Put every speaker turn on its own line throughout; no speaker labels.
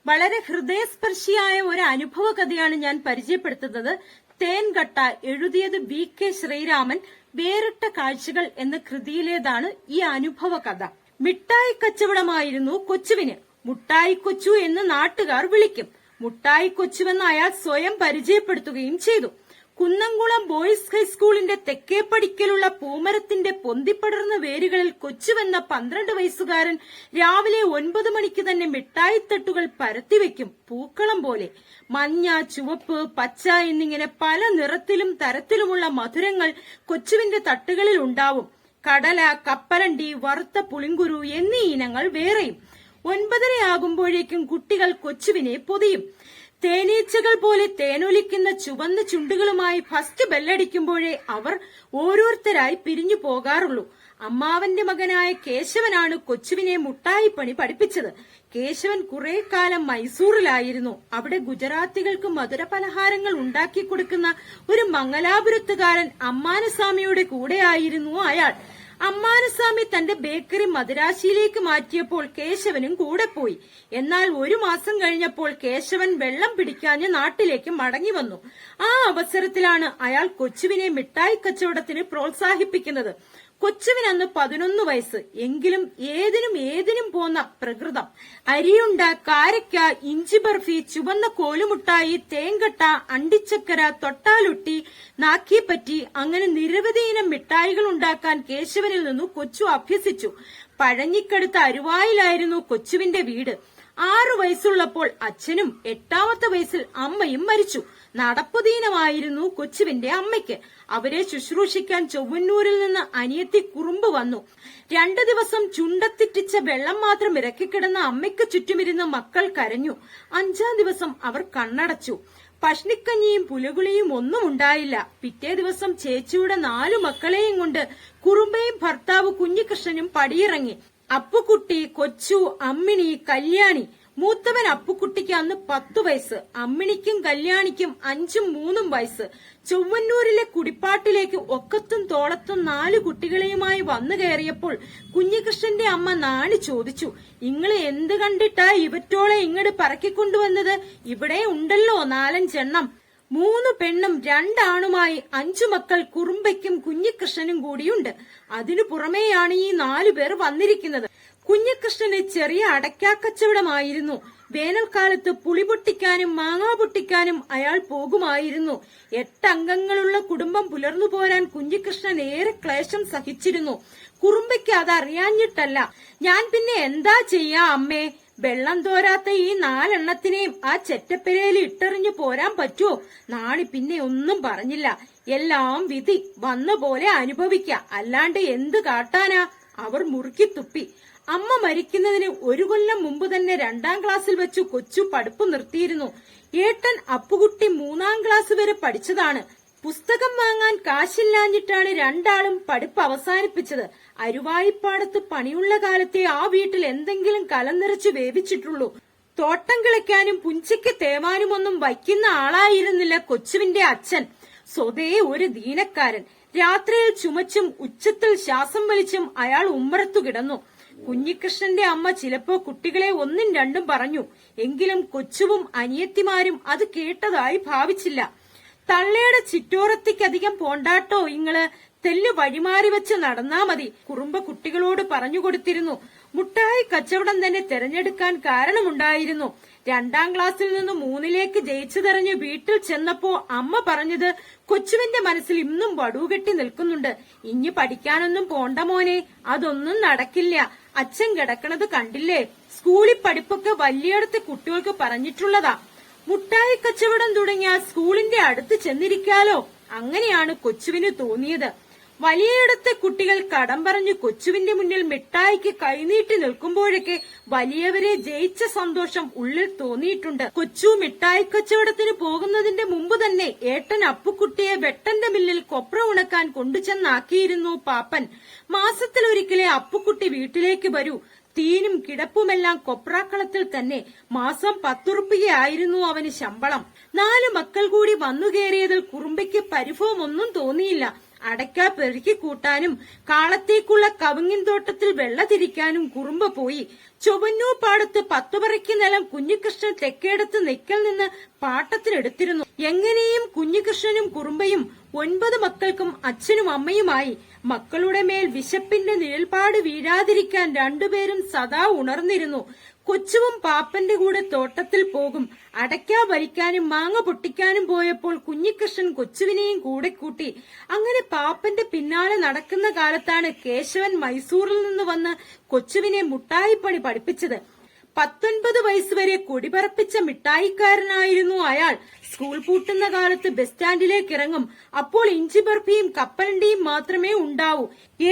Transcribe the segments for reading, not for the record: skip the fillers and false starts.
വളരെ ഹൃദയസ്പർശിയായ ഒരു അനുഭവ കഥയാണ് ഞാൻ പരിചയപ്പെടുത്തുന്നത്. തേൻകട്ട എഴുതിയത് BK ശ്രീരാമൻ. വേറിട്ട കാഴ്ചകൾ എന്ന കൃതിയിലേതാണ് ഈ അനുഭവ കഥ. മിഠായി കച്ചവടമായിരുന്നു കൊച്ചുവിന്. മുട്ടായി കൊച്ചു എന്ന് നാട്ടുകാർ വിളിക്കും. മുട്ടായി കൊച്ചുവെന്ന് അയാൾ സ്വയം പരിചയപ്പെടുത്തുകയും ചെയ്തു. കുന്നംകുളം ബോയ്സ് ഹൈസ്കൂളിന്റെ തെക്കേപ്പടിക്കലുള്ള പൂമരത്തിന്റെ പൊന്തിപ്പടർന്ന വേരുകളിൽ കൊച്ചുവെന്ന 12 വയസ്സുകാരൻ രാവിലെ 9 മണിക്ക് തന്നെ മിഠായിത്തട്ടുകൾ പരത്തിവെക്കും. പൂക്കളം പോലെ മഞ്ഞ, ചുവപ്പ്, പച്ച എന്നിങ്ങനെ പല നിറത്തിലും തരത്തിലുമുള്ള മധുരങ്ങൾ കൊച്ചുവിന്റെ തട്ടുകളിൽ ഉണ്ടാവും. കടല, കപ്പലണ്ടി, വറുത്ത പുളിങ്കുരു എന്നീ ഇനങ്ങൾ വേറെയും. 9:30 ആകുമ്പോഴേക്കും കുട്ടികൾ കൊച്ചുവിനെ പൊതിയും. തേനീച്ചകൾ പോലെ തേനൊലിക്കുന്ന ചുവന്ന ചുണ്ടുകളുമായി ഫസ്റ്റ് ബെല്ലടിക്കുമ്പോഴേ അവർ ഓരോരുത്തരായി പിരിഞ്ഞു പോകാറുള്ളൂ. അമ്മാവന്റെ മകനായ കേശവനാണ് കൊച്ചുവിനെ മുട്ടായിപ്പണി പഠിപ്പിച്ചത്. കേശവൻ കുറെ കാലം മൈസൂറിലായിരുന്നു. അവിടെ ഗുജറാത്തികൾക്ക് മധുര പലഹാരങ്ങൾ ഉണ്ടാക്കി കൊടുക്കുന്ന ഒരു മംഗലാപുരത്തുകാരൻ അമ്മാനസ്വാമിയുടെ കൂടെയായിരുന്നു അയാൾ. അമ്മാനസ്വാമി തന്റെ ബേക്കറി മദുരാശിയിലേക്ക് മാറ്റിയപ്പോൾ കേശവനും കൂടെ പോയി. എന്നാൽ 1 മാസം കഴിഞ്ഞപ്പോൾ കേശവൻ വെള്ളം പിടിക്കാഞ്ഞ് നാട്ടിലേക്ക് മടങ്ങി വന്നു. ആ അവസരത്തിലാണ് അയാൾ കൊച്ചുവിനെ മിഠായി കച്ചവടത്തിന് പ്രോത്സാഹിപ്പിക്കുന്നത്. കൊച്ചുവിന് അന്ന് 11 വയസ്സ്. എങ്കിലും ഏതിനും പോന്ന പ്രകൃതം. അരിയുണ്ട, കാരക്ക, ഇഞ്ചി ബർഫി, ചുവന്ന കോലുമുട്ടായി, തേങ്കട്ട, അണ്ടിച്ചക്കര, തൊട്ടാലുട്ടി, നാക്കിപ്പറ്റി അങ്ങനെ നിരവധി ഇനം മിഠായികൾ ഉണ്ടാക്കാൻ കേശവനിൽ നിന്നു കൊച്ചു അഭ്യസിച്ചു. പഴഞ്ഞിക്കടുത്ത അരുവായിലായിരുന്നു കൊച്ചുവിന്റെ വീട്. 6 വയസ്സുള്ളപ്പോൾ അച്ഛനും 8ാമത്തെ വയസ്സിൽ അമ്മയും മരിച്ചു. നടപ്പുദീനമായിരുന്നു കൊച്ചുവിന്റെ അമ്മയ്ക്ക്. അവരെ ശുശ്രൂഷിക്കാൻ ചൊവ്വന്നൂരിൽ നിന്ന് അനിയത്തി കുറുമ്പ് വന്നു. 2 ദിവസം ചുണ്ടത്തിറ്റിച്ച വെള്ളം മാത്രം ഇറക്കിക്കിടന്ന അമ്മയ്ക്ക് ചുറ്റുമിരുന്ന് മക്കൾ കരഞ്ഞു. 5ാം ദിവസം അവർ കണ്ണടച്ചു. പഷ്ണിക്കഞ്ഞിയും പുലകുളിയും ഒന്നും ഉണ്ടായില്ല. പിറ്റേ ദിവസം ചേച്ചിയുടെ 4 മക്കളെയും കൊണ്ട് കുറുമ്പയും ഭർത്താവ് കുഞ്ഞികൃഷ്ണനും പടിയിറങ്ങി. അപ്പുക്കുട്ടി, കൊച്ചു, അമ്മിണി, കല്യാണി. മൂത്തവൻ അപ്പുക്കുട്ടിക്ക് അന്ന് 10 വയസ്സ്. അമ്മിണിക്കും കല്യാണിക്കും 5ഉം 3ഉം വയസ്സ്. ചൊവ്വന്നൂരിലെ കുടിപ്പാട്ടിലേക്ക് ഒക്കത്തും തോളത്തും 4 കുട്ടികളെയുമായി വന്നു കയറിയപ്പോൾ കുഞ്ഞികൃഷ്ണന്റെ അമ്മ നാണി ചോദിച്ചു, "ഇങ്ങള് എന്ത് കണ്ടിട്ടാ ഇവറ്റോളെ ഇങ്ങട് പറക്കിക്കൊണ്ടുവന്നത്? ഇവിടെ ഉണ്ടല്ലോ 4-5 എണ്ണം. 3 പെണ്ണും 2 ആണുമായി 5 മക്കൾ കുറുമ്പയ്ക്കും കുഞ്ഞികൃഷ്ണനും കൂടിയുണ്ട്. അതിനു പുറമെയാണ് ഈ 4 പേർ വന്നിരിക്കുന്നത്." കുഞ്ഞികൃഷ്ണന് ചെറിയ അടയ്ക്കാക്കച്ചവടമായിരുന്നു. വേനൽക്കാലത്ത് പുളി പൊട്ടിക്കാനും മാങ്ങാ പൊട്ടിക്കാനും അയാൾ പോകുമായിരുന്നു. 8 അംഗങ്ങളുള്ള കുടുംബം പുലർന്നു പോരാൻ കുഞ്ഞികൃഷ്ണൻ ഏറെ ക്ലേശം സഹിച്ചിരുന്നു. കുറുമ്പയ്ക്ക് അതറിയാഞ്ഞിട്ടല്ല. "ഞാൻ പിന്നെ എന്താ ചെയ്യാ അമ്മേ? വെള്ളം തോരാത്ത ഈ 4 എണ്ണത്തിനെയും ആ ചെറ്റപ്പെരയിൽ ഇട്ടെറിഞ്ഞു പോരാൻ പറ്റുമോ?" നാണി പിന്നെ ഒന്നും പറഞ്ഞില്ല. എല്ലാം വിധി വന്ന പോലെ അനുഭവിക്ക, അല്ലാണ്ട് എന്ത് കാട്ടാനാ? അവർ മുറുക്കി തുപ്പി. അമ്മ മരിക്കുന്നതിന് 1 കൊല്ലം മുമ്പ് തന്നെ 2ാം ക്ലാസ്സിൽ വെച്ചു കൊച്ചു പഠിപ്പ് നിർത്തിയിരുന്നു. ഏട്ടൻ അപ്പുകുട്ടി 3ാം ക്ലാസ് വരെ പഠിച്ചതാണ്. പുസ്തകം വാങ്ങാൻ കാശില്ലാഞ്ഞിട്ടാണ് 2 ആളും പഠിപ്പ് അവസാനിപ്പിച്ചത്. അരുവായിപ്പാടത്ത് പണിയുള്ള കാലത്തെ ആ വീട്ടിൽ എന്തെങ്കിലും കലം നിറച്ച് വേവിച്ചിട്ടുള്ളൂ. തോട്ടം കിളയ്ക്കാനും പുഞ്ചയ്ക്ക് തേവാനുമൊന്നും വയ്ക്കുന്ന ആളായിരുന്നില്ല കൊച്ചുവിന്റെ അച്ഛൻ. സ്വതേ ഒരു ദീനക്കാരൻ. രാത്രിയിൽ ചുമച്ചും ഉച്ചത്തിൽ ശ്വാസം വലിച്ചും അയാൾ ഉമ്മറത്തു കിടന്നു. കുഞ്ഞികൃഷ്ണന്റെ അമ്മ ചിലപ്പോ കുട്ടികളെ 1ഉം 2ഉം പറഞ്ഞു. എങ്കിലും കൊച്ചുവും അനിയത്തിമാരും അത് കേട്ടതായി ഭാവിച്ചില്ല. "തള്ളയുടെ ചിറ്റോറത്തിക്കധികം പോണ്ടാട്ടോ ഇങ്ങള്, തെല്ല് വഴിമാറി വെച്ച് നടന്നാ മതി," കുറുമ്പ കുട്ടികളോട് പറഞ്ഞുകൊടുത്തിരുന്നു. മുട്ടായി കച്ചവടം തന്നെ തെരഞ്ഞെടുക്കാൻ കാരണമുണ്ടായിരുന്നു. 2ാം ക്ലാസ്സിൽ നിന്ന് 3ലേക്ക് ജയിച്ചതെറിഞ്ഞ് വീട്ടിൽ ചെന്നപ്പോ അമ്മ പറഞ്ഞത്, "കൊച്ചുവിന്റെ മനസ്സിൽ ഇന്നും വടുകെട്ടി നിൽക്കുന്നുണ്ട്. ഇനി പഠിക്കാനൊന്നും പോണ്ട മോനെ, അതൊന്നും നടക്കില്ല. അച്ഛൻ കിടക്കണത് കണ്ടില്ലേ? സ്കൂളിൽ പഠിപ്പൊക്കെ വലിയടത്തെ കുട്ടികൾക്ക് പറഞ്ഞിട്ടുള്ളതാ. മുട്ടായി കച്ചവടം തുടങ്ങിയ സ്കൂളിന്റെ അടുത്ത് ചെന്നിരിക്കാലോ." അങ്ങനെയാണ് കൊച്ചുവിന് തോന്നിയത്. വലിയയിടത്തെ കുട്ടികൾ കടം പറഞ്ഞു കൊച്ചുവിന്റെ മുന്നിൽ മിഠായിക്ക് കൈനീട്ടി നിൽക്കുമ്പോഴൊക്കെ വലിയവരെ ജയിച്ച സന്തോഷം ഉള്ളിൽ തോന്നിയിട്ടുണ്ട്. കൊച്ചു മിഠായി കച്ചവടത്തിന് പോകുന്നതിന്റെ മുമ്പ് തന്നെ ഏട്ടൻ അപ്പുക്കുട്ടിയെ വെട്ടന്റെ മില്ലിൽ കൊപ്ര ഉണക്കാൻ കൊണ്ടുചെന്നാക്കിയിരുന്നു പാപ്പൻ. മാസത്തിലൊരിക്കലേ അപ്പുക്കുട്ടി വീട്ടിലേക്ക് വരൂ. തീനും കിടപ്പുമെല്ലാം കൊപ്രാക്കളത്തിൽ തന്നെ. മാസം 10 റുപ്പികയായിരുന്നു അവന് ശമ്പളം. 4 മക്കൾ കൂടി വന്നു കയറിയതിൽ കുറുമ്പയ്ക്ക് പരിഭവമൊന്നും തോന്നിയില്ല. അടയ്ക്ക പെറുക്കി കൂട്ടാനും കാളത്തേക്കുള്ള കവുങ്ങിൻ തോട്ടത്തിൽ വെള്ള തിരിക്കാനും കുറുമ്പ പോയി. ചൊവ്വന്നൂർ പാടത്ത് 10 പറയ്ക്ക് നിലം കുഞ്ഞികൃഷ്ണൻ തെക്കേടത്ത് നെക്കൽ നിന്ന് പാട്ടത്തിനെടുത്തിരുന്നു. എങ്ങനെയും കുഞ്ഞികൃഷ്ണനും കുറുമ്പയും 9 മക്കൾക്കും അച്ഛനും അമ്മയുമായി. മക്കളുടെ മേൽ വിശപ്പിന്റെ നിഴൽപ്പാട് വീഴാതിരിക്കാൻ രണ്ടുപേരും സദാ ഉണർന്നിരുന്നു. കൊച്ചുവും പാപ്പന്റെ കൂടെ തോട്ടത്തിൽ പോകും. അടയ്ക്ക വലിക്കാനും മാങ്ങ പൊട്ടിക്കാനും പോയപ്പോൾ കുഞ്ഞികൃഷ്ണൻ കൊച്ചുവിനെയും കൂടെ കൂട്ടി. അങ്ങനെ പാപ്പന്റെ പിന്നാലെ നടക്കുന്ന കാലത്താണ് കേശവൻ മൈസൂറിൽ നിന്ന് വന്ന് കൊച്ചുവിനെ മുട്ടായിപ്പണി പഠിപ്പിച്ചത്. 19 വയസ്സുവരെ കൊടിപറപ്പിച്ച മിഠായിക്കാരനായിരുന്നു അയാൾ. സ്കൂൾ പൂട്ടുന്ന കാലത്ത് ബസ് സ്റ്റാൻഡിലേക്ക് ഇറങ്ങും. അപ്പോൾ ഇഞ്ചി ബർഫിയും കപ്പലണ്ടിയും മാത്രമേ ഉണ്ടാവൂ.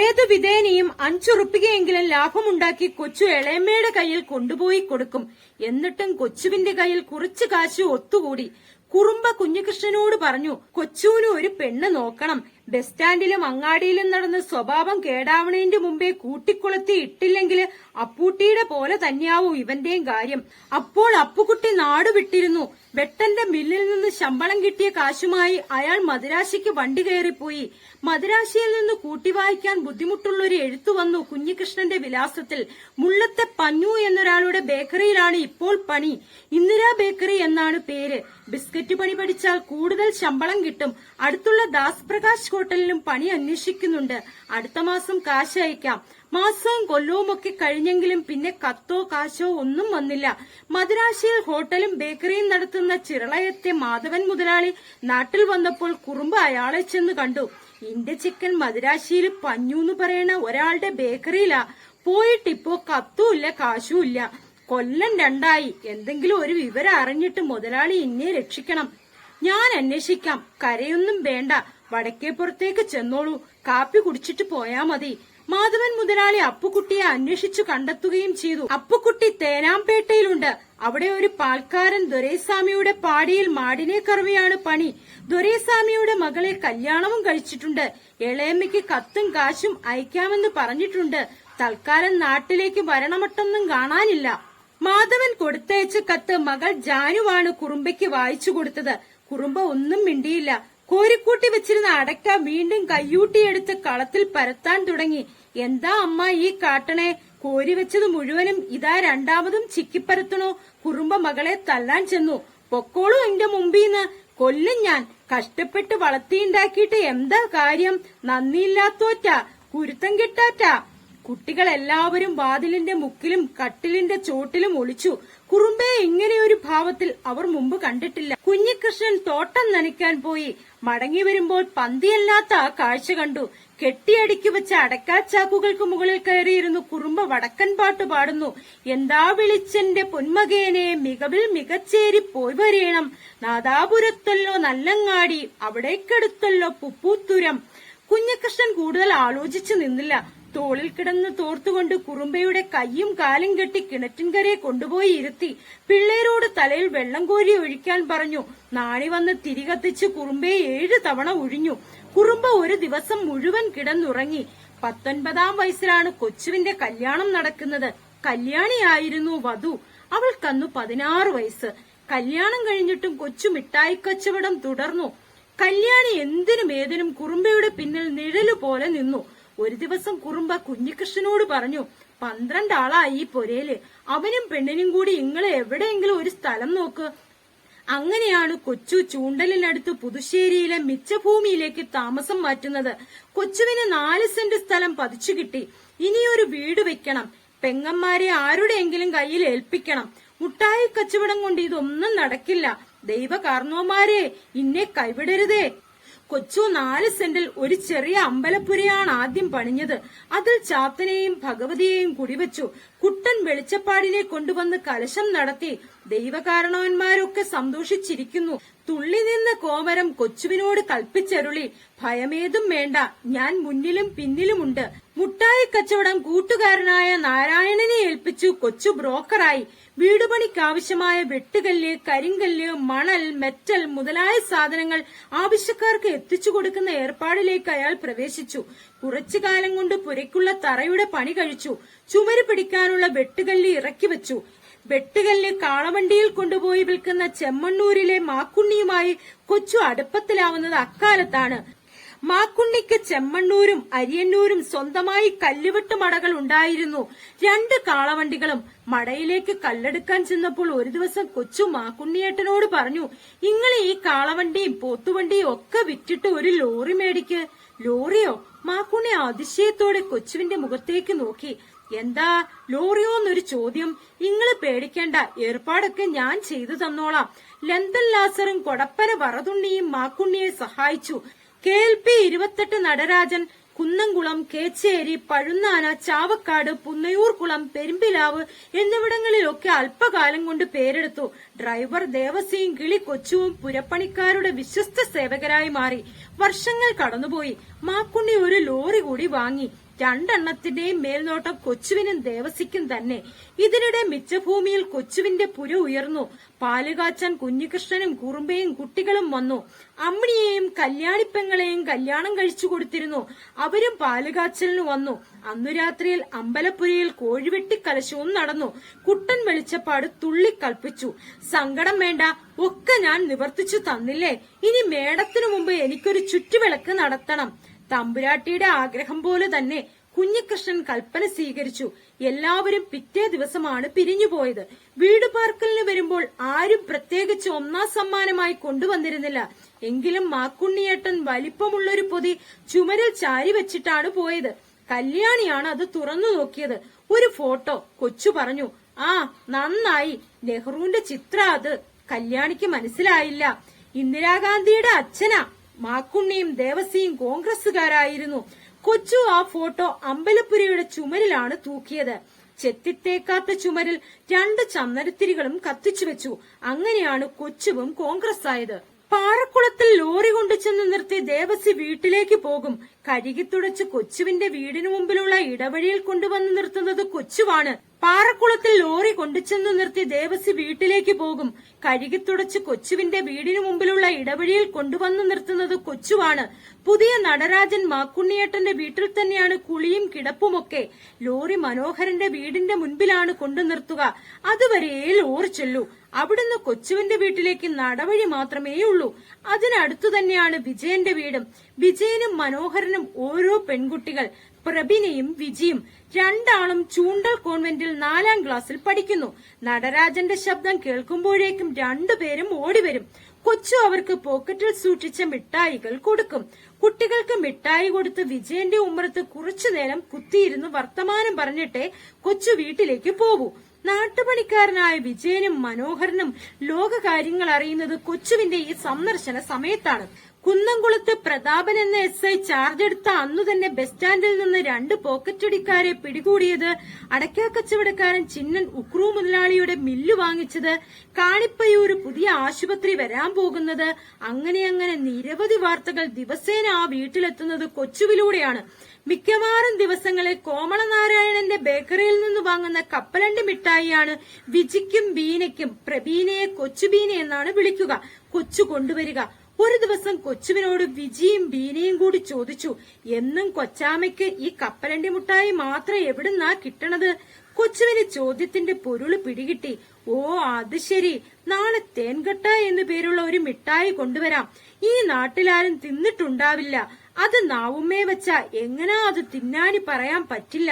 ഏതു വിധേനയും 5 ഉറുപ്പികയെങ്കിലും ലാഭമുണ്ടാക്കി കൊച്ചു എളയമ്മയുടെ കയ്യിൽ കൊണ്ടുപോയി കൊടുക്കും. എന്നിട്ടും കൊച്ചുവിന്റെ കയ്യിൽ കുറച്ച് കാശ് ഒത്തുകൂടി. കുറുമ്പ കുഞ്ഞികൃഷ്ണനോട് പറഞ്ഞു, കൊച്ചുവിന് ഒരു പെണ്ണ് നോക്കണം. ബസ് സ്റ്റാൻഡിലും അങ്ങാടിയിലും നടന്ന് സ്വഭാവം കേടാവണേന്റെ മുമ്പേ കൂട്ടിക്കൊളുത്തി ഇട്ടില്ലെങ്കിൽ അപ്പൂട്ടിയുടെ പോലെ തന്നെയാവൂ ഇവന്റെയും കാര്യം. അപ്പോൾ അപ്പുകുട്ടി നാട് വിട്ടിരുന്നു. വെട്ടന്റെ മില്ലിൽ നിന്ന് ശമ്പളം കിട്ടിയ കാശുമായി അയാൾ മദിരാശിക്ക് വണ്ടി കയറിപ്പോയി. മദിരാശിയിൽ നിന്ന് കൂട്ടി വായിക്കാൻ ബുദ്ധിമുട്ടുള്ളൊരു എഴുത്തു വന്നു കുഞ്ഞികൃഷ്ണന്റെ വിലാസത്തിൽ. മുള്ളത്തെ പഞ്ഞു എന്നൊരാളുടെ ബേക്കറിയിലാണ് ഇപ്പോൾ പണി. ഇന്ദിരാ ബേക്കറി എന്നാണ് പേര്. ബിസ്ക്കറ്റ് പണി പഠിച്ചാൽ കൂടുതൽ ശമ്പളം കിട്ടും. അടുത്തുള്ള ദാസ് പ്രകാശ് ഹോട്ടലിലും പണി അന്വേഷിക്കുന്നുണ്ട്. അടുത്ത മാസം കാശ് അയക്കാം. മാസവും കൊല്ലവുമൊക്കെ കഴിഞ്ഞെങ്കിലും പിന്നെ കത്തോ കാശോ ഒന്നും വന്നില്ല. മദിരാശിയിൽ ഹോട്ടലും ബേക്കറിയും നടത്തുന്ന ചിറളയത്തെ മാധവൻ മുതലാളി നാട്ടിൽ വന്നപ്പോൾ കുറുമ്പ് അയാളെ ചെന്ന് കണ്ടു. ഇന്റെ ചിക്കൻ മദിരാശിയിൽ പഞ്ഞൂന്ന് പറയണ ഒരാളുടെ ബേക്കറിയിലാ. പോയിട്ടിപ്പോ കത്തുമില്ല കാശുമില്ല. കൊല്ലം 2 എന്തെങ്കിലും ഒരു വിവരം അറിഞ്ഞിട്ട് മുതലാളി ഇന്നെ രക്ഷിക്കണം. ഞാൻ അന്വേഷിക്കാം. കരയൊന്നും വേണ്ട. വടക്കേപ്പുറത്തേക്ക് ചെന്നോളൂ. കാപ്പി കുടിച്ചിട്ട് പോയാ മതി. മാധവൻ മുതലാളി അപ്പുക്കുട്ടിയെ അന്വേഷിച്ചു കണ്ടെത്തുകയും ചെയ്തു. അപ്പുക്കുട്ടി തേനാംപേട്ടയിലുണ്ട്. അവിടെ ഒരു പാൽക്കാരൻ ദൊരൈസ്വാമിയുടെ പാടിയിൽ മാടിനെ കറവയാണ് പണി. ദൊരൈസ്വാമിയുടെ മകളെ കല്യാണവും കഴിച്ചിട്ടുണ്ട്. ഇളയമ്മയ്ക്ക് കത്തും കാശും അയക്കാമെന്ന് പറഞ്ഞിട്ടുണ്ട്. തൽക്കാലം നാട്ടിലേക്ക് വരണമട്ടൊന്നും കാണാനില്ല. മാധവൻ കൊടുത്തയച്ച കത്ത് മകൾ ജാനുവാണ് കുറുമ്പയ്ക്ക് വായിച്ചു കൊടുത്തത്. കുറുമ്പ ഒന്നും മിണ്ടിയില്ല. കോരിക്കൂട്ടി വെച്ചിരുന്ന അടയ്ക്ക വീണ്ടും കയ്യൂട്ടിയെടുത്ത് കളത്തിൽ പരത്താൻ തുടങ്ങി. എന്താ അമ്മ ഈ കാട്ടണേ? കോരി വെച്ചത് മുഴുവനും ഇതാ രണ്ടാമതും ചിക്കിപ്പരത്തണോ? കുറുമ്പ മകളെ തല്ലാൻ ചെന്നു. പൊക്കോളൂ എന്റെ മുമ്പീന്ന്, കൊല്ലും ഞാൻ. കഷ്ടപ്പെട്ട് വളർത്തിയുണ്ടാക്കിയിട്ട് എന്താ കാര്യം? നന്ദിയില്ലാത്തോറ്റ, കുരുത്തം കിട്ടാറ്റ. കുട്ടികളെല്ലാവരും വാതിലിന്റെ മുക്കിലും കട്ടിലിന്റെ ചോട്ടിലും ഒളിച്ചു. കുറുമ്പയെ ഇങ്ങനെയൊരു ഭാവത്തിൽ അവർ മുമ്പ് കണ്ടിട്ടില്ല. കുഞ്ഞികൃഷ്ണൻ തോട്ടം നനയ്ക്കാൻ പോയി. മടങ്ങി വരുമ്പോൾ പന്തിയല്ലാത്ത ആ കാഴ്ച കണ്ടു. കെട്ടിയടിക്കു വെച്ച അടക്കാച്ചാക്കുകൾക്ക് മുകളിൽ കയറിയിരുന്നു കുറുമ്പ വടക്കൻ പാട്ട് പാടുന്നു. എന്താ വിളിച്ചെന്റെ പൊന്മകേനെ, മികവിൽ മികച്ചേരി പോയി വരേണം. നാദാപുരത്തല്ലോ നല്ലങ്ങാടി, അവിടേക്കടുത്തല്ലോ പുപ്പൂത്തുരം. കുഞ്ഞികൃഷ്ണൻ കൂടുതൽ ആലോചിച്ചു നിന്നില്ല. തോളിൽ കിടന്ന് തോർത്തുകൊണ്ട് കുറുമ്പയുടെ കയ്യും കാലും കെട്ടി കിണറ്റിൻകരയെ കൊണ്ടുപോയി ഇരുത്തി. പിള്ളേരോട് തലയിൽ വെള്ളം കോരി ഒഴിക്കാൻ പറഞ്ഞു. നാണി വന്ന് തിരികത്തിച്ച് കുറുമ്പയെ 7 തവണ ഒഴിഞ്ഞു. കുറുമ്പ ഒരു ദിവസം മുഴുവൻ കിടന്നുറങ്ങി. 19-ാം വയസ്സിലാണ് കൊച്ചുവിന്റെ കല്യാണം നടക്കുന്നത്. കല്യാണിയായിരുന്നു വധു. അവൾക്കന്നു 16 വയസ്സ്. കല്യാണം കഴിഞ്ഞിട്ടും കൊച്ചു മിഠായി കച്ചവടം തുടർന്നു. കല്യാണി എന്തിനും ഏതിനും കുറുമ്പയുടെ പിന്നിൽ നിഴലു പോലെ നിന്നു. ഒരു ദിവസം കുറുമ്പ കുഞ്ഞികൃഷ്ണനോട് പറഞ്ഞു, 12 ആളായി ഈ പൊരയില്. അവനും പെണ്ണിനും കൂടി ഇങ്ങളെ എവിടെയെങ്കിലും ഒരു സ്ഥലം നോക്ക്. അങ്ങനെയാണ് കൊച്ചു ചൂണ്ടലിനടുത്ത് പുതുശ്ശേരിയിലെ മിച്ചഭൂമിയിലേക്ക് താമസം മാറ്റുന്നത്. കൊച്ചുവിന് 4 സെന്റ് സ്ഥലം പതിച്ചു കിട്ടി. ഇനിയൊരു വീട് വെക്കണം. പെങ്ങന്മാരെ ആരുടെയെങ്കിലും കയ്യിൽ ഏൽപ്പിക്കണം. മുട്ടായി കച്ചവടം കൊണ്ട് ഇതൊന്നും നടക്കില്ല. ദൈവ കാർന്നോമാരെ, ഇന്നെ കൈവിടരുതേ. കൊച്ചു 4 സെന്റിൽ ഒരു ചെറിയ അമ്പലപ്പുരയാണ് ആദ്യം പണിഞ്ഞത്. അതിൽ ചാത്തനെയും ഭഗവതിയെയും കുടിവെച്ചു. കുട്ടൻ വെളിച്ചപ്പാടിനെ കൊണ്ടുവന്ന് കലശം നടത്തി. ദൈവകാരണവന്മാരൊക്കെ സന്തോഷിച്ചിരിക്കുന്നു. തുള്ളി നിന്ന കോമരം കൊച്ചുവിനോട് കൽപ്പിച്ചരുളി, ഭയമേതും വേണ്ട, ഞാൻ മുന്നിലും പിന്നിലുമുണ്ട്. മുട്ടായി കച്ചവടം കൂട്ടുകാരനായ നാരായണനെ ഏൽപ്പിച്ചു. കൊച്ചു ബ്രോക്കറായി. വീടുപണിക്കാവശ്യമായ വെട്ടുകല്ല്, കരിങ്കല്ല്, മണൽ, മെറ്റൽ മുതലായ സാധനങ്ങൾ ആവശ്യക്കാർക്ക് എത്തിച്ചു കൊടുക്കുന്ന ഏർപ്പാടിലേക്ക് അയാൾ പ്രവേശിച്ചു. കുറച്ചു കാലം കൊണ്ട് പുരയ്ക്കുള്ള തറയുടെ പണി കഴിച്ചു. ചുമര് പിടിക്കാനുള്ള വെട്ടുകല്ല് ഇറക്കി വെച്ചു. വെട്ടുകല്ല് കാളവണ്ടിയിൽ കൊണ്ടുപോയി വിൽക്കുന്ന ചെമ്മണ്ണൂരിലെ മാക്കുണ്ണിയുമായി കൊച്ചു അടുപ്പത്തിലാവുന്നത് അക്കാലത്താണ്. മാക്കുണ്ണിക്ക് ചെമ്മണ്ണൂരും അരിയന്നൂരും സ്വന്തമായി കല്ലുവെട്ട് മടകൾ ഉണ്ടായിരുന്നു. 2 കാളവണ്ടികളും. മടയിലേക്ക് കല്ലെടുക്കാൻ ചെന്നപ്പോൾ ഒരു ദിവസം കൊച്ചു മാക്കുണ്ണിയേട്ടനോട് പറഞ്ഞു, ഇങ്ങള് ഈ കാളവണ്ടിയും പോത്തുവണ്ടിയും ഒക്കെ വിറ്റിട്ട് ഒരു ലോറി മേടിക്ക്. ലോറിയോ? മാക്കുണ്ണി അതിശയത്തോടെ കൊച്ചുവിന്റെ മുഖത്തേക്ക് നോക്കി. എന്താ ലോറിയോന്നൊരു ചോദ്യം? ഇങ്ങള് പേടിക്കേണ്ട, ഏർപ്പാടൊക്കെ ഞാൻ ചെയ്തു തന്നോളാം. ലന്തൻ ലാസറും കൊടപ്പന വറതുണ്ണിയും മാക്കുണ്ണിയെ സഹായിച്ചു. KLP 28 നടരാജൻ, കുന്നംകുളം, കേച്ചേരി, പഴുന്നാന, ചാവക്കാട്, പുന്നയൂർകുളം, പെരുമ്പിലാവ് എന്നിവിടങ്ങളിലൊക്കെ അല്പകാലം കൊണ്ട് പേരെടുത്തു. ഡ്രൈവർ ദേവസിയും കിളി കൊച്ചുവും പുരപ്പണിക്കാരുടെ വിശ്വസ്ത സേവകരായി മാറി. വർഷങ്ങൾ കടന്നുപോയി. മാക്കുണ്ണി ഒരു ലോറി കൂടി വാങ്ങി. 2 എണ്ണത്തിന്റെയും മേൽനോട്ടം കൊച്ചുവിനും ദേവസിക്കും തന്നെ. ഇതിനിടെ മിച്ചഭൂമിയിൽ കൊച്ചുവിന്റെ പുര ഉയർന്നു. പാലുകാച്ചാൻ കുഞ്ഞികൃഷ്ണനും കുറുമ്പയും കുട്ടികളും വന്നു. അമ്മിണിയെയും കല്യാണിപ്പെങ്ങളെയും കല്യാണം കഴിച്ചു കൊടുത്തിരുന്നു. അവരും പാലുകാച്ചലിന് വന്നു. അന്നു രാത്രിയിൽ അമ്പലപ്പുരയിൽ കോഴിവെട്ടിക്കലശവും നടന്നു. കുട്ടൻ വെളിച്ചപ്പാട് തുള്ളിക്കൽപ്പിച്ചു. സങ്കടം വേണ്ട, ഒക്കെ ഞാൻ നിവർത്തിച്ചു തന്നില്ലേ. ഇനി മേടത്തിനു മുമ്പ് എനിക്കൊരു ചുറ്റുവിളക്ക് നടത്തണം. തമ്പുരാട്ടിയുടെ ആഗ്രഹം പോലെ തന്നെ കുഞ്ഞികൃഷ്ണൻ കൽപ്പന സ്വീകരിച്ചു. എല്ലാവരും പിറ്റേ ദിവസമാണ് പിരിഞ്ഞുപോയത്. വീട് പാർക്കലിന് വരുമ്പോൾ ആരും പ്രത്യേകിച്ച് ഒന്നാം സമ്മാനമായി കൊണ്ടുവന്നിരുന്നില്ല. എങ്കിലും മാക്കുണ്ണിയേട്ടൻ വലിപ്പമുള്ളൊരു പൊതി ചുമരിൽ ചാരി വെച്ചിട്ടാണ് പോയത്. കല്യാണിയാണ് അത് തുറന്നു നോക്കിയത്. ഒരു ഫോട്ടോ. കൊച്ചു പറഞ്ഞു, ആ നന്നായി, നെഹ്റുവിന്റെ ചിത്ര അത്. കല്യാണിക്ക് മനസ്സിലായില്ല. ഇന്ദിരാഗാന്ധിയുടെ അച്ഛനാ. മാക്കുണ്ണിയും ദേവസിയും കോൺഗ്രസുകാരായിരുന്നു. കൊച്ചു ആ ഫോട്ടോ അമ്പലപ്പുരയുടെ ചുമരിലാണ് തൂക്കിയത്. ചെത്തിത്തേക്കാത്ത ചുമരിൽ 2 ചന്ദനത്തിരികളും കത്തിച്ചു വെച്ചു. അങ്ങനെയാണ് കൊച്ചുവും കോൺഗ്രസ് ആയത്. പാറക്കുളത്തിൽ ലോറി കൊണ്ടു ചെന്ന് നിർത്തി ദേവസി വീട്ടിലേക്ക് പോകും. കഴുകിത്തുടച്ച് കൊച്ചുവിന്റെ വീടിനു മുമ്പിലുള്ള ഇടവഴിയിൽ കൊണ്ടുവന്ന് നിർത്തുന്നത് കൊച്ചുവാണ്. പാറക്കുളത്തിൽ ലോറി കൊണ്ടുചെന്നു നിർത്തി ദേവസി വീട്ടിലേക്ക് പോകും. കഴുകിത്തുടച്ച് കൊച്ചുവിന്റെ വീടിനു മുമ്പിലുള്ള ഇടവഴിയിൽ കൊണ്ടുവന്ന് നിർത്തുന്നത് കൊച്ചുവാണ്. പുതിയ നടരാജൻ മാക്കുണ്ണിയേട്ടന്റെ വീട്ടിൽ തന്നെയാണ് കുളിയും കിടപ്പുമൊക്കെ. ലോറി മനോഹരന്റെ വീടിന്റെ മുൻപിലാണ് കൊണ്ടു നിർത്തുക. അതുവരെ ലോറി ചെല്ലൂ. അവിടുന്ന് കൊച്ചുവിന്റെ വീട്ടിലേക്ക് നടവഴി മാത്രമേ ഉള്ളൂ. അതിനടുത്തു തന്നെയാണ് വിജയന്റെ വീടും. വിജയനും മനോഹരനും ഓരോ പെൺകുട്ടികൾ, പ്രഭിനയും വിജിയും. 2 ആളും ചൂണ്ടൽ കോൺവെന്റിൽ 4ാം ക്ലാസ്സിൽ പഠിക്കുന്നു. നടരാജന്റെ ശബ്ദം കേൾക്കുമ്പോഴേക്കും 2 പേരും ഓടിവരും. കൊച്ചു അവർക്ക് പോക്കറ്റിൽ സൂക്ഷിച്ച മിഠായികൾ കൊടുക്കും. കുട്ടികൾക്ക് മിഠായി കൊടുത്ത് വിജയന്റെ ഉമ്മറത്ത് കുറച്ചുനേരം കുത്തിയിരുന്ന് വർത്തമാനം പറഞ്ഞിട്ടേ കൊച്ചു വീട്ടിലേക്ക് പോകൂ. നാട്ടുപണിക്കാരനായ വിജയനും മനോഹരനും ലോകകാര്യങ്ങൾ അറിയുന്നത് കൊച്ചുവിന്റെ ഈ സന്ദർശന സമയത്താണ്. കുന്നംകുളത്ത് പ്രതാപൻ എന്ന SI ചാർജ് എടുത്ത അന്നു തന്നെ ബസ് സ്റ്റാൻഡിൽ നിന്ന് 2 പോക്കറ്റടിക്കാരെ പിടികൂടിയത്, അടയ്ക്കാ കച്ചവടക്കാരൻ ചിന്നൻ ഉക്രു മുതലാളിയുടെ മില്ല് വാങ്ങിച്ചത്, കാണിപ്പയ്യൂര് പുതിയ ആശുപത്രി വരാൻ പോകുന്നത്, അങ്ങനെ നിരവധി വാർത്തകൾ ദിവസേന ആ വീട്ടിലെത്തുന്നത് കൊച്ചുവിലൂടെയാണ്. മിക്കവാറും ദിവസങ്ങളിൽ കോമളനാരായണന്റെ ബേക്കറിയിൽ നിന്ന് വാങ്ങുന്ന കപ്പലണ്ടി മിഠായിയാണ് വിജിക്കും ബീനയ്ക്കും. പ്രബീനയെ കൊച്ചുബീന എന്നാണ് വിളിക്കുക. കൊച്ചു കൊണ്ടുവരിക. ഒരു ദിവസം കൊച്ചുവിനോട് വിജിയും ബീനയും കൂടി ചോദിച്ചു, എന്നും കൊച്ചാമയ്ക്ക് ഈ കപ്പലണ്ടി മുട്ടായി മാത്രം എവിടുന്നാ കിട്ടണത്? കൊച്ചുവിന് ചോദ്യത്തിന്റെ പൊരുള് പിടികിട്ടി. ഓ അത് ശരി, നാളെ തേൻകട്ട എന്നു പേരുള്ള ഒരു മിഠായി കൊണ്ടുവരാം. ഈ നാട്ടിലാരും തിന്നിട്ടുണ്ടാവില്ല. അത് നാവുമ്മേ വെച്ച എങ്ങനാ അത് തിന്നാനി പറയാൻ പറ്റില്ല.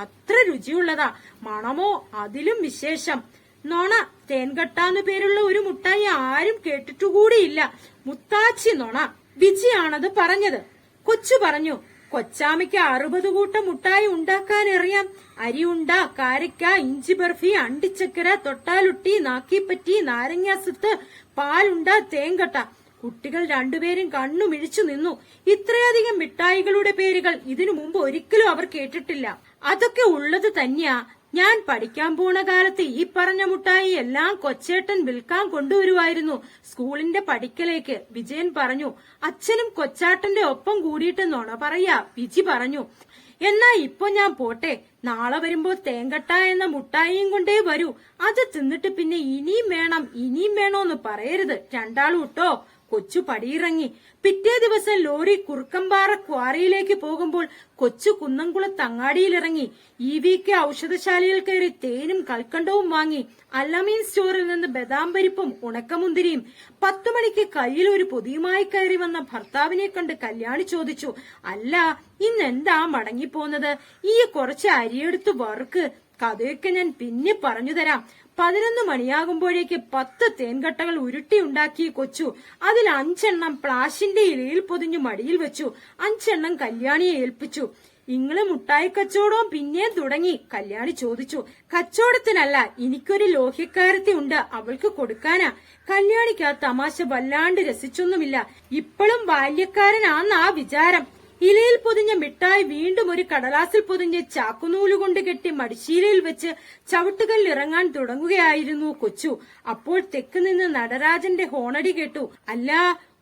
അത്ര രുചിയുള്ളതാ. മണമോ അതിലും വിശേഷം. നോണ, തേൻകട്ടാന്നു പേരുള്ള ഒരു മുട്ടായി ആരും കേട്ടിട്ടുകൂടിയില്ല. മുത്താച്ചി നോണ. വിജിയാണത് പറഞ്ഞത്. കൊച്ചു പറഞ്ഞു, കൊച്ചാമയ്ക്ക് 60 കൂട്ടം മുട്ടായി ഉണ്ടാക്കാനറിയാം. അരിയുണ്ട, കാരക്ക, ഇഞ്ചി ബർഫി, അണ്ടിച്ചക്കര, തൊട്ടാലുട്ടി, നാക്കിപ്പറ്റി, നാരങ്ങാസത്ത്, പാലുണ്ട, തേങ്കട്ട. കുട്ടികൾ 2 പേരും കണ്ണു മിഴിച്ചു നിന്നു. ഇത്രയധികം മിഠായികളുടെ പേരുകൾ ഇതിനു മുമ്പ് ഒരിക്കലും അവർ കേട്ടിട്ടില്ല. അതൊക്കെ ഉള്ളത് തന്നെയാ. ഞാൻ പഠിക്കാൻ പോണ കാലത്ത് ഈ പറഞ്ഞ മുട്ടായി എല്ലാം കൊച്ചേട്ടൻ വിൽക്കാൻ കൊണ്ടുവരുമായിരുന്നു സ്കൂളിന്റെ പടിക്കലേക്ക്. വിജയൻ പറഞ്ഞു. അച്ഛനും കൊച്ചാട്ടന്റെ ഒപ്പം കൂടിയിട്ട് നുണ പറയാ, വിജി പറഞ്ഞു. എന്നാ ഇപ്പൊ ഞാൻ പോട്ടെ. നാളെ വരുമ്പോ തേങ്കട്ട എന്ന മുട്ടായിയും കൊണ്ടേ വരൂ. അത് തിന്നിട്ട് പിന്നെ ഇനിയും വേണോന്ന് പറയരുത്. 2 ആളും ഇട്ടോ. കൊച്ചു പടിയിറങ്ങി. പിറ്റേ ദിവസം ലോറി കുറുക്കമ്പാറ ക്വാറിയിലേക്ക് പോകുമ്പോൾ കൊച്ചു കുന്നംകുളത്ത് അങ്ങാടിയിലിറങ്ങി. EVK ഔഷധശാലയിൽ കയറി തേനും കൽക്കണ്ടവും വാങ്ങി. അല്ലമീൻ സ്റ്റോറിൽ നിന്ന് ബദാം പരിപ്പും ഉണക്കമുന്തിരിയും. 10 മണിക്ക് കയ്യിൽ ഒരു പൊതിയുമായി കയറി വന്ന ഭർത്താവിനെ കണ്ട് കല്യാണി ചോദിച്ചു, അല്ല ഇന്നെന്താ മടങ്ങിപ്പോന്നത്? ഈ കുറച്ച് അരിയെടുത്ത് വറുക്ക്, കഥയൊക്കെ ഞാൻ പിന്നെ പറഞ്ഞു തരാം. 11 മണിയാകുമ്പോഴേക്ക് 10 തേൻകട്ടകൾ ഉരുട്ടിയുണ്ടാക്കി കൊച്ചു. അതിൽ 5 പ്ലാഷിന്റെ ഇലയിൽ പൊതിഞ്ഞു മടിയിൽ വെച്ചു. 5 കല്യാണിയെ ഏൽപ്പിച്ചു. ഇങ്ങള് മുട്ടായി കച്ചവടവും പിന്നെ തുടങ്ങി? കല്യാണി ചോദിച്ചു. കച്ചവടത്തിനല്ല, എനിക്കൊരു ലോഹ്യക്കാരത്തി ഉണ്ട്, അവൾക്ക് കൊടുക്കാനാ. കല്യാണിക്ക് ആ തമാശ വല്ലാണ്ട് രസിച്ചൊന്നുമില്ല. ഇപ്പോഴും ബാല്യക്കാരനാന്നാ വിചാരം. ഇലയിൽ പൊതിഞ്ഞ മിഠായി വീണ്ടും ഒരു കടലാസിൽ പൊതിഞ്ഞ് ചാക്കുനൂലുകൊണ്ട് കെട്ടി മടിശീലയിൽ വെച്ച് ചവിട്ടുകല്ലിൽ ഇറങ്ങാൻ തുടങ്ങുകയായിരുന്നു കൊച്ചു. അപ്പോൾ തെക്ക് നിന്ന് നടരാജന്റെ ഹോണടി കേട്ടു. അല്ല,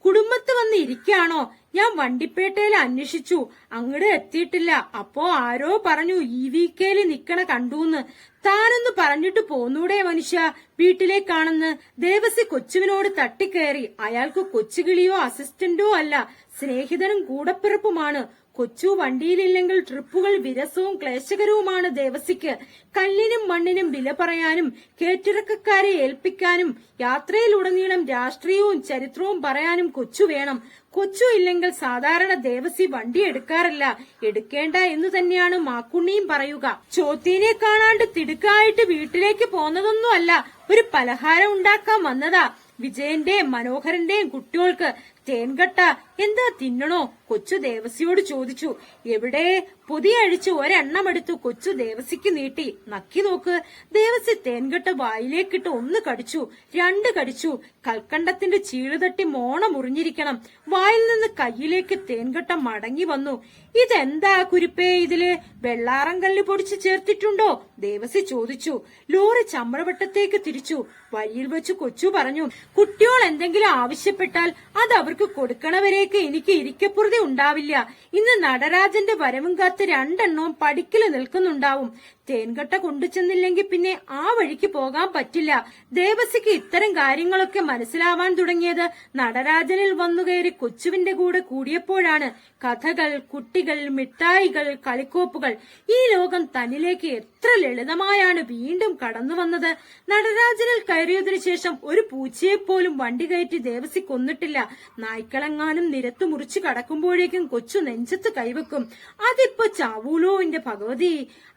കുടുംബത്ത് വന്ന് ഇരിക്കാണോ? ഞാൻ വണ്ടിപ്പേട്ടയിൽ അന്വേഷിച്ചു, അങ്ങട് എത്തിയിട്ടില്ല. അപ്പോ ആരോ പറഞ്ഞു EVKയില് നിക്കണ കണ്ടൂന്ന്. താനൊന്ന് പറഞ്ഞിട്ട് പോന്നൂടെ മനുഷ്യ, വീട്ടിലേക്കാണെന്ന്. ദേവസി കൊച്ചുവിനോട് തട്ടിക്കയറി. അയാൾക്ക് കൊച്ചുകിളിയോ അസിസ്റ്റന്റോ അല്ല, സ്നേഹിതനും കൂടപ്പിറപ്പുമാണ്. കൊച്ചു വണ്ടിയിലില്ലെങ്കിൽ ട്രിപ്പുകൾ വിരസവും ക്ലേശകരവുമാണ് ദേവസിക്ക്. കല്ലിനും മണ്ണിനും വില പറയാനും കേറ്റിറക്കക്കാരെ ഏൽപ്പിക്കാനും യാത്രയിലുടനീളം രാഷ്ട്രീയവും ചരിത്രവും പറയാനും കൊച്ചു വേണം. കൊച്ചു ഇല്ലെങ്കിൽ സാധാരണ ദേവസി വണ്ടി എടുക്കാറില്ല. എടുക്കേണ്ട എന്ന് തന്നെയാണ് മാക്കുണ്ണിയും പറയുക. ചോത്തീനെ കാണാണ്ട് തിടുക്കായിട്ട് വീട്ടിലേക്ക് പോന്നതൊന്നും അല്ല, ഒരു പലഹാരം ഉണ്ടാക്കാൻ വന്നതാ. വിജയന്റെയും മനോഹരന്റെയും കുട്ടികൾക്ക് തേൻകട്ട എന്താ തിന്നണോ? കൊച്ചു ദേവസിയോട് ചോദിച്ചു. എവിടെ? പൊതി അഴിച്ച് ഒരെണ്ണമെടുത്തു കൊച്ചു ദേവസിക്ക് നീട്ടി. നക്കി നോക്ക്. ദേവസി തേൻകട്ട വായിലേക്കിട്ട് 1 കടിച്ചു, 2 കടിച്ചു. കൽക്കണ്ടത്തിന്റെ ചീളുതട്ടി മോണ മുറിഞ്ഞിരിക്കണം. വായിൽ നിന്ന് കയ്യിലേക്ക് തേൻകട്ട മടങ്ങി വന്നു. ഇതെന്താ കുരിപ്പേ ഇതില്? വെള്ളാറം കല്ല് പൊടിച്ച് ചേർത്തിട്ടുണ്ടോ? ദേവസി ചോദിച്ചു. ലോറി ചമ്രവട്ടത്തേക്ക് തിരിച്ചു. വഴിയിൽ വെച്ച് കൊച്ചു പറഞ്ഞു, കുട്ടിയോൾ എന്തെങ്കിലും ആവശ്യപ്പെട്ടാൽ അത് അവർക്ക് കൊടുക്കണവരേക്ക് എനിക്ക് ഇരിക്കപ്പുറതി ഉണ്ടാവില്ല. ഇന്ന് നടരാജന്റെ വരവും കാത്ത് 2 പടിക്കല് നിൽക്കുന്നുണ്ടാവും. തേൻകട്ട കൊണ്ടുചെന്നില്ലെങ്കിൽ പിന്നെ ആ വഴിക്ക് പോകാൻ പറ്റില്ല. ദേവസിക്ക് ഇത്തരം കാര്യങ്ങളൊക്കെ മനസ്സിലാവാൻ തുടങ്ങിയത് നടരാജനിൽ വന്നുകയറി കൊച്ചുവിന്റെ കൂടെ കൂടിയപ്പോഴാണ്. കഥകൾ, കുട്ടികൾ, മിഠായികൾ, കളിക്കോപ്പുകൾ, ഈ ലോകം തന്നിലേക്ക് എത്ര ലളിതമായാണ് വീണ്ടും കടന്നു വന്നത്. നടരാജനിൽ കയറിയതിനു ശേഷം ഒരു പൂച്ചയെപ്പോലും വണ്ടി കയറ്റി ദേവസി കൊന്നിട്ടില്ല. നായ്ക്കളെങ്ങാനും നിരത്ത് മുറിച്ച് കടക്കുമ്പോഴേക്കും കൊച്ചു നെഞ്ചത്ത് കൈവെക്കും. അതിപ്പോ ചാവൂലോ എന്റെ ഭഗവതി.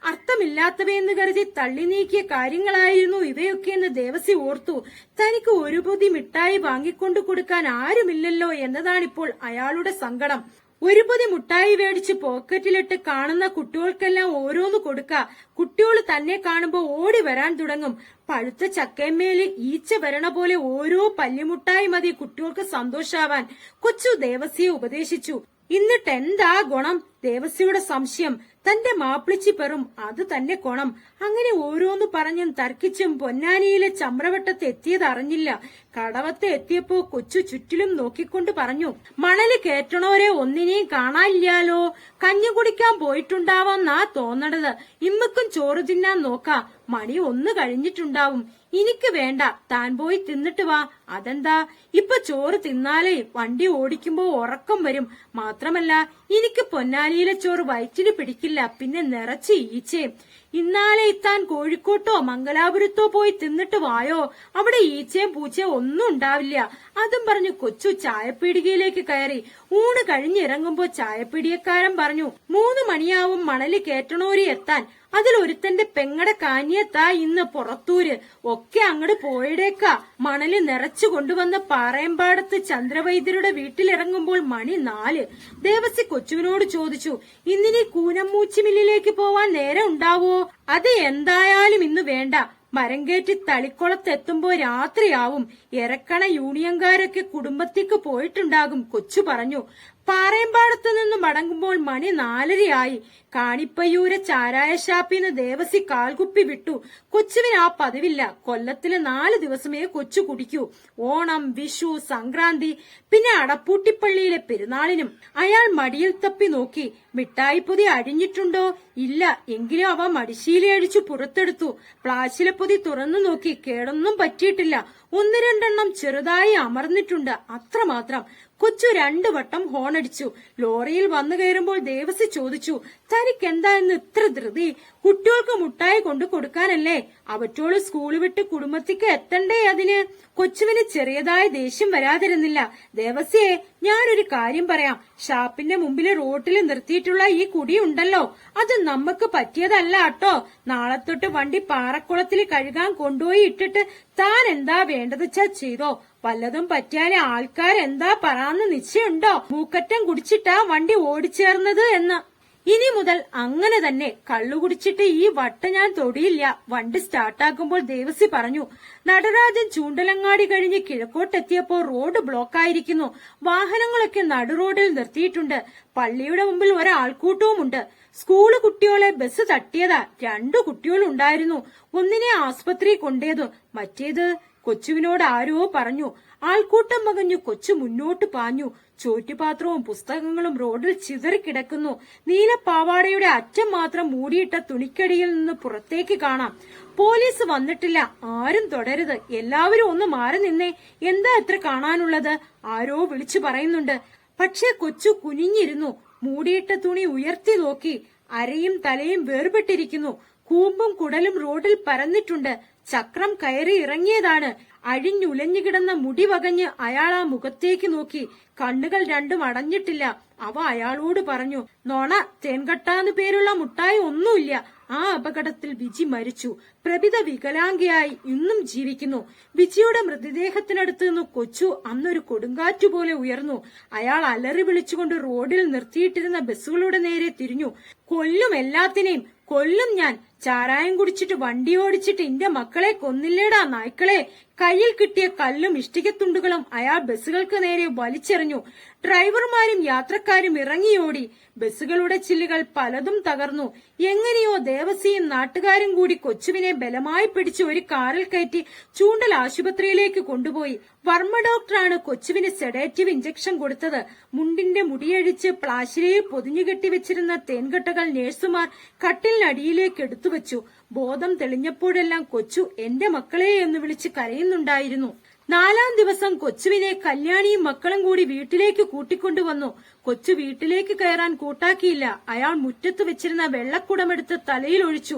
അർത്ഥമില്ലാത്തവയെന്ന് കരുതി തള്ളി നീക്കിയ കാര്യങ്ങളായിരുന്നു ഇവയൊക്കെയെന്ന് ദേവസി ഓർത്തു. തനിക്ക് ഒരു പൊതി മിഠായി വാങ്ങിക്കൊണ്ടു കൊടുക്കാൻ ആരുമില്ലല്ലോ എന്നതാണിപ്പോൾ അയാളുടെ സങ്കടം. ഒരു പൊതി മുട്ടായി മേടിച്ച് പോക്കറ്റിലിട്ട് കാണുന്ന കുട്ടികൾക്കെല്ലാം ഓരോന്ന് കൊടുക്ക. കുട്ടികൾ തന്നെ കാണുമ്പോ ഓടി വരാൻ തുടങ്ങും. പഴുത്ത ചക്കയമ്മേല് ഈച്ച വരണ പോലെ ഓരോ പല്ലിമുട്ടായി മതി കുട്ടികൾക്ക് സന്തോഷാവാൻ. കൊച്ചു ദേവസിയെ ഉപദേശിച്ചു. എന്നിട്ട് എന്താ ഗുണം? ദേവസിയുടെ സംശയം. തന്റെ മാപ്പിളിച്ചി പെറും, അത് തന്നെ കൊണം. അങ്ങനെ ഓരോന്ന് പറഞ്ഞും തർക്കിച്ചും പൊന്നാനിയിലെ ചമ്രവട്ടത്ത് എത്തിയത് അറിഞ്ഞില്ല. കടവത്ത് എത്തിയപ്പോ കൊച്ചു ചുറ്റിലും നോക്കിക്കൊണ്ട് പറഞ്ഞു, മണല് കേറ്റണോരെ ഒന്നിനെയും കാണാനില്ലാലോ. കഞ്ഞി കുടിക്കാൻ പോയിട്ടുണ്ടാവാന്നാ തോന്നണത്. ഇമ്മക്കും ചോറ് തിന്നാൻ നോക്കാം. മണി 1 കഴിഞ്ഞിട്ടുണ്ടാവും. എനിക്ക് വേണ്ട, താൻ പോയി തിന്നിട്ട് വാ. അതെന്താ? ഇപ്പൊ ചോറ് തിന്നാലേ വണ്ടി ഓടിക്കുമ്പോ ഉറക്കം വരും. മാത്രമല്ല എനിക്ക് പൊന്നാനിയിലെ ചോറ് വയറ്റിന് പിടിക്കില്ല, പിന്നെ നിറച്ച് ഈച്ചയും. ഇന്നാലെ താൻ കോഴിക്കോട്ടോ മംഗലാപുരത്തോ പോയി തിന്നിട്ട് വായോ, അവിടെ ഈച്ചയും പൂച്ചയും ഒന്നും ഉണ്ടാവില്ല. അതും പറഞ്ഞു കൊച്ചു ചായപ്പീടികയിലേക്ക് കയറി. ഊണ് കഴിഞ്ഞിറങ്ങുമ്പോ ചായപ്പീടിയക്കാരൻ പറഞ്ഞു, 3 മണിയാവും മണല് കേറ്റണോരി എത്താൻ. അതിലൊരുത്തന്റെ പെങ്ങടെ കാഞ്ഞിയത്താ ഇന്ന് പുറത്തൂര്. ഒക്കെ അങ്ങട് പോയിടേക്കാ. മണല് നിറച്ചു കൊണ്ടുവന്ന പാറയമ്പാടത്ത് ചന്ദ്രവൈദ്യരുടെ വീട്ടിലിറങ്ങുമ്പോൾ മണി 4. ദേവസി കൊച്ചുവിനോട് ചോദിച്ചു, ഇന്നിനി കൂനമ്മൂച്ചി മില്ലിലേക്ക് പോവാൻ നേരം ഉണ്ടാവോ? അത് എന്തായാലും ഇന്ന് വേണ്ട. മരം കയറ്റി തളിക്കുളത്തെത്തുമ്പോ രാത്രിയാവും. ഇറക്കണ യൂണിയൻകാരൊക്കെ കുടുംബത്തേക്ക് പോയിട്ടുണ്ടാകും, കൊച്ചു പറഞ്ഞു. പാറയമ്പാടത്തു നിന്ന് മടങ്ങുമ്പോൾ മണി 4:30 കാണിപ്പയ്യൂരെ ചാരായ ഷാപ്പിന്ന് ദേവസി കാൽകുപ്പി വിട്ടു. കൊച്ചുവിന് ആ പതിവില്ല. കൊല്ലത്തില് 4 ദിവസമേ കൊച്ചു കുടിക്കൂ. ഓണം, വിഷു, സംക്രാന്തി, പിന്നെ അടപ്പൂട്ടിപ്പള്ളിയിലെ പെരുന്നാളിനും. അയാൾ മടിയിൽ തപ്പി നോക്കി. മിഠായി പൊതി അഴിഞ്ഞിട്ടുണ്ടോ? ഇല്ല. എങ്കിലും അവ മടിശീല അഴിച്ചു പുറത്തെടുത്തു. പ്ലാച്ചിലെ പൊതി തുറന്നു നോക്കി. കേടൊന്നും പറ്റിയിട്ടില്ല. ഒന്ന് രണ്ടെണ്ണം ചെറുതായി അമർന്നിട്ടുണ്ട്, അത്രമാത്രം. കൊച്ചു 2 വട്ടം ഹോണടിച്ചു. ലോറിയിൽ വന്നു കയറുമ്പോൾ ദേവസി ചോദിച്ചു, തനിക്കെന്താ ഇന്ന് ഇത്ര ധൃതി? കുട്ടികൾക്ക് മുട്ടായി കൊണ്ടു കൊടുക്കാനല്ലേ? അവറ്റോള് സ്കൂള് വിട്ട് കുടുംബത്തിക്ക് എത്തണ്ടേ അതിന്? കൊച്ചുവിന് ചെറിയതായ ദേഷ്യം വരാതിരുന്നില്ല. ദേവസിയെ, ഞാനൊരു കാര്യം പറയാം. ഷാപ്പിന്റെ മുമ്പില് റോട്ടിൽ നിർത്തിയിട്ടുള്ള ഈ കുടിയുണ്ടല്ലോ, അത് നമുക്ക് പറ്റിയതല്ല കേട്ടോ. നാളെ തൊട്ട് വണ്ടി പാറക്കുളത്തിൽ കഴുകാൻ കൊണ്ടുപോയി ഇട്ടിട്ട് താൻ എന്താ വേണ്ടതെച്ചാ ചെയ്തോ. വല്ലതും പറ്റിയാല് ആൾക്കാരെന്താ പറയാന്ന് നിശ്ചയുണ്ടോ? മൂക്കറ്റം കുടിച്ചിട്ടാ വണ്ടി ഓടിച്ചേർന്നത് എന്ന്. ഇനി മുതൽ അങ്ങനെ തന്നെ. കള്ളു കുടിച്ചിട്ട് ഈ വട്ട ഞാൻ തൊടിയില്ല. വണ്ടി സ്റ്റാർട്ടാക്കുമ്പോൾ ദേവസി പറഞ്ഞു. നടരാജൻ ചൂണ്ടലങ്ങാടി കഴിഞ്ഞ് കിഴക്കോട്ടെത്തിയപ്പോൾ റോഡ് ബ്ലോക്കായിരിക്കുന്നു. വാഹനങ്ങളൊക്കെ നടുറോഡിൽ നിർത്തിയിട്ടുണ്ട്. പള്ളിയുടെ മുമ്പിൽ ഒരാൾക്കൂട്ടവുമുണ്ട്. സ്കൂള് കുട്ടികളെ ബസ് തട്ടിയതാ. 2 കുട്ടികളുണ്ടായിരുന്നു. ഒന്നിനെ ആസ്പത്രി കൊണ്ടേതു, മറ്റേത് കൊച്ചുവിനോട് ആരോ പറഞ്ഞു. ആൾക്കൂട്ടം പകഞ്ഞു കൊച്ചു മുന്നോട്ട് പാഞ്ഞു. ചോറ്റുപാത്രവും പുസ്തകങ്ങളും റോഡിൽ ചിതറിക്കിടക്കുന്നു. നീലപ്പാവാടയുടെ അറ്റം മാത്രം മൂടിയിട്ട തുണിക്കടിയിൽ നിന്ന് പുറത്തേക്ക് കാണാം. പോലീസ് വന്നിട്ടില്ല. ആരും തുടരുത്, എല്ലാവരും ഒന്ന് മാറി നിന്നേ. എന്താ എത്ര കാണാനുള്ളത്? ആരോ വിളിച്ചു പറയുന്നുണ്ട്. പക്ഷെ കൊച്ചു കുനിഞ്ഞിരുന്നു. മൂടിയിട്ട തുണി ഉയർത്തി നോക്കി. അരയും തലയും വേർപെട്ടിരിക്കുന്നു. കൂമ്പും കുടലും റോഡിൽ പരന്നിട്ടുണ്ട്. ചക്രം കയറി ഇറങ്ങിയതാണ്. അഴിഞ്ഞുലഞ്ഞുകിടന്ന മുടി വകഞ്ഞ് അയാൾ ആ മുഖത്തേക്ക് നോക്കി. കണ്ണുകൾ രണ്ടും അടഞ്ഞിട്ടില്ല. അവ അയാളോട് പറഞ്ഞു, നോണ, തേൻകട്ടാന്ന് പേരുള്ള മുട്ടായി ഒന്നുമില്ല. ആ അപകടത്തിൽ വിജി മരിച്ചു. പ്രഭിത വികലാംഗയായി ഇന്നും ജീവിക്കുന്നു. വിജിയുടെ മൃതദേഹത്തിനടുത്ത് നിന്ന് കൊച്ചു അന്നൊരു കൊടുങ്കാറ്റുപോലെ ഉയർന്നു. അയാൾ അലറി വിളിച്ചുകൊണ്ട് റോഡിൽ നിർത്തിയിട്ടിരുന്ന ബസ്സുകളുടെ നേരെ തിരിഞ്ഞു. കൊല്ലും, എല്ലാത്തിനെയും കൊല്ലും ഞാൻ. ചാരായം കുടിച്ചിട്ട് വണ്ടി ഓടിച്ചിട്ട് എന്റെ മക്കളെ കൊന്നില്ലേടാ നായ്ക്കളെ. കയ്യിൽ കിട്ടിയ കല്ലും ഇഷ്ടികത്തുണ്ടുകളും അയാൾ ബസ്സുകൾക്ക് നേരെ വലിച്ചെറിഞ്ഞു. ഡ്രൈവർമാരും യാത്രക്കാരും ഇറങ്ങിയോടി. ബസ്സുകളുടെ ചില്ലുകൾ പലതും തകർന്നു. എങ്ങനെയോ ദേവസിയും നാട്ടുകാരും കൂടി കൊച്ചുവിനെ ബലമായി പിടിച്ച് ഒരു കാറിൽ കയറ്റി ചൂണ്ടൽ ആശുപത്രിയിലേക്ക് കൊണ്ടുപോയി. വർമ്മ ഡോക്ടറാണ് കൊച്ചുവിന് സെഡേറ്റീവ് ഇഞ്ചക്ഷൻ കൊടുത്തത്. മുണ്ടിന്റെ മുടിയഴിച്ച് പ്ലാശ്ശിരയിൽ പൊതിഞ്ഞുകെട്ടി വെച്ചിരുന്ന തേൻകട്ടകൾ നഴ്സുമാർ കട്ടിലിനടിയിലേക്ക് എടുത്തുവച്ചു. ബോധം തെളിഞ്ഞപ്പോഴെല്ലാം കൊച്ചു എന്റെ മക്കളെ എന്ന് വിളിച്ച് കരയുന്നുണ്ടായിരുന്നു. 4-ാം ദിവസം കൊച്ചുവിനെ കല്യാണിയും മക്കളും കൂടി വീട്ടിലേക്ക് കൂട്ടിക്കൊണ്ടുവന്നു. കൊച്ചു വീട്ടിലേക്ക് കയറാൻ കൂട്ടാക്കിയില്ല. അയാൾ മുറ്റത്ത് വെച്ചിരുന്ന വെള്ളക്കുടമെടുത്ത് തലയിൽ ഒഴിച്ചു.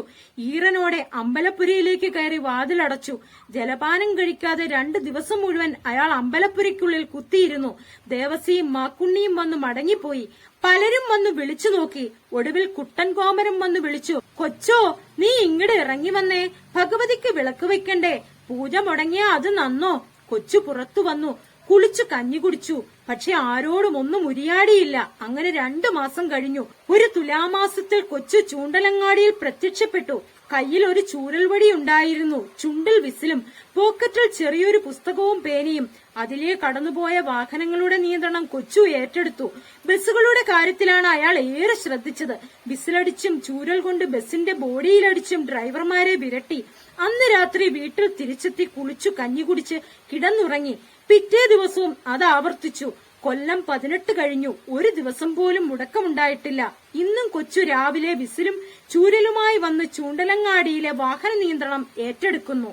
ഈറനോടെ അമ്പലപ്പുരയിലേക്ക് കയറി വാതിലടച്ചു. ജലപാനം കഴിക്കാതെ 2 ദിവസം മുഴുവൻ അയാൾ അമ്പലപ്പുരയ്ക്കുള്ളിൽ കുത്തിയിരുന്നു. ദേവസിയും മാക്കുണ്ണിയും വന്നു മടങ്ങിപ്പോയി. പലരും വന്നു വിളിച്ചു നോക്കി. ഒടുവിൽ കുട്ടൻ കോമരം വന്നു വിളിച്ചു, കൊച്ചോ, നീ ഇങ്ങട് ഇറങ്ങി വന്നേ. ഭഗവതിക്ക് വിളക്ക് വെക്കണ്ടേ? പൂജ മുടങ്ങിയാ അത് നന്നോ? കൊച്ചു പുറത്തു വന്നു. കുളിച്ചു കഞ്ഞി കുടിച്ചു. പക്ഷെ ആരോടും ഒന്നും ഉരിയാടിയില്ല. അങ്ങനെ 2 മാസം കഴിഞ്ഞു. ഒരു തുലാമാസത്തിൽ കൊച്ചു ചൂണ്ടലങ്ങാടിയിൽ പ്രത്യക്ഷപ്പെട്ടു. കയ്യിൽ ഒരു ചൂരൽവടി ഉണ്ടായിരുന്നു. ചുണ്ടിൽ വിസിലും. പോക്കറ്റിൽ ചെറിയൊരു പുസ്തകവും പേനയും. അതിലെ കടന്നുപോയ വാഹനങ്ങളുടെ നിയന്ത്രണം കൊച്ചു ഏറ്റെടുത്തു. ബസ്സുകളുടെ കാര്യത്തിലാണ് അയാൾ ഏറെ ശ്രദ്ധിച്ചത്. വിസിലടിച്ചും ചൂരൽ കൊണ്ട് ബസിന്റെ ബോഡിയിലടിച്ചും ഡ്രൈവർമാരെ വിരട്ടി. അന്ന് രാത്രി വീട്ടിൽ തിരിച്ചെത്തി കുളിച്ചു കഞ്ഞി കുടിച്ച് കിടന്നുറങ്ങി. പിറ്റേ ദിവസവും അത് ആവർത്തിച്ചു. കൊല്ലം 18 കഴിഞ്ഞു. ഒരു ദിവസം പോലും മുടക്കമുണ്ടായിട്ടില്ല. ഇന്നും കൊച്ചു രാവിലെ വിസിലും ചൂരലുമായി വന്ന് ചൂണ്ടലങ്ങാടിയിലെ വാഹന നിയന്ത്രണം ഏറ്റെടുക്കുന്നു.